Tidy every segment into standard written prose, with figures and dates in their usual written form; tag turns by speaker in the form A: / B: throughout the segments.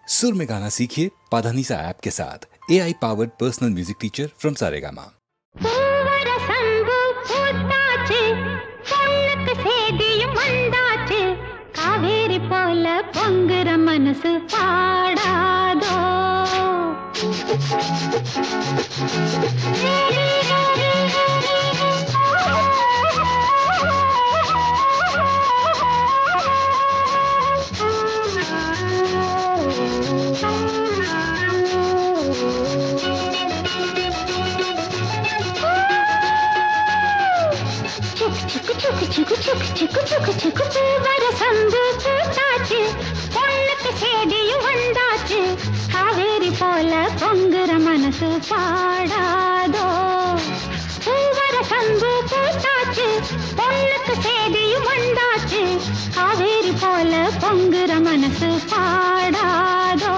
A: सुर में गाना सीखिए पाधानीसा ऐप के साथ AI powered personal music teacher from Saregama.
B: Kaveri போல பொங்குற மனசு பாடாதோ காவேரி போல பொங்குற மனசு பாடாதோ பூவர சம்பு பூத்தாச்சு பொண்ணுக்கு சேதியும் வந்தாச்சு காவேரி போல பொங்குற மனசு பாடாதோ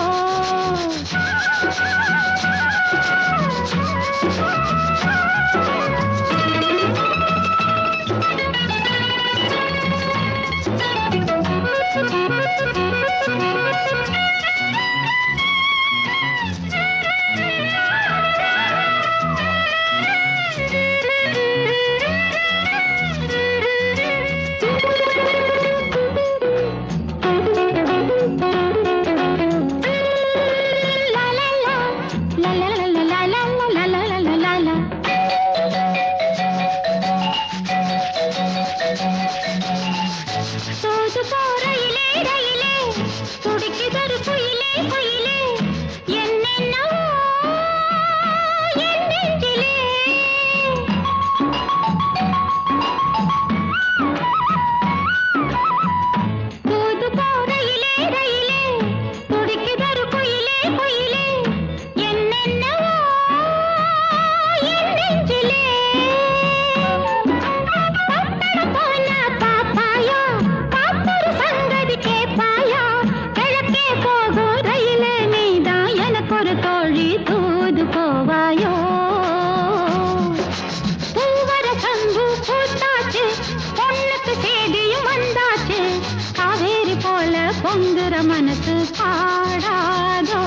B: பொங்குற மனசு பாடாதோ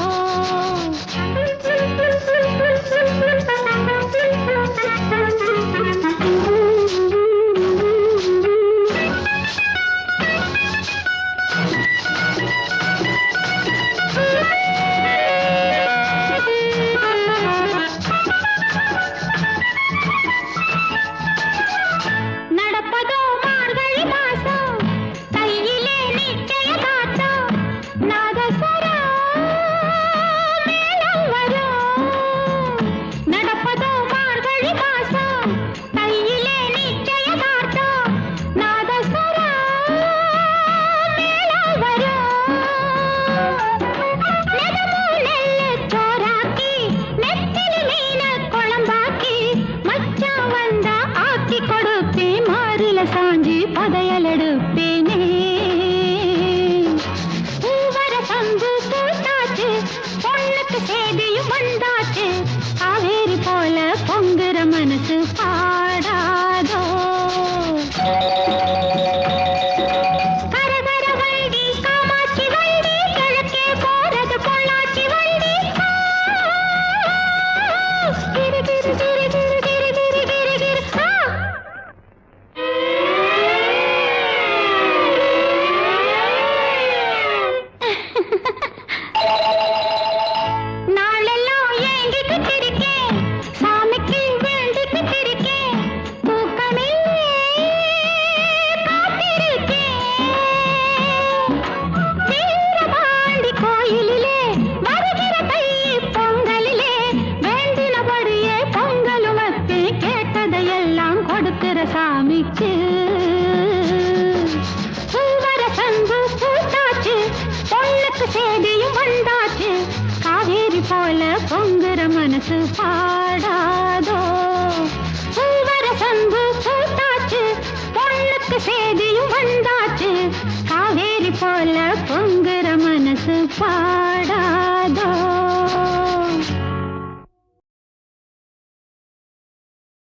B: சாஞ்சி பதையல் எடுப்பேனே பூவர சம்பு பூத்தாச்சு பொண்ணுக்கு சேதியும் வந்தாச்சு காவேரி போல பொங்குற மனசு பாடாதோ கரகர வண்டி காமாட்சி வண்டி கிழக்கே போறது பொள்ளாச்சி வண்டி கிரு கிரு கிரு கிரு கிரு கிரு கிரு கிரு சாமிக்கு பூவர சம்பு பூத்தாச்சு பொண்ணுக்கு சேதியும் வந்தாச்சு காவேரி போல பொங்குற மனசு பாடா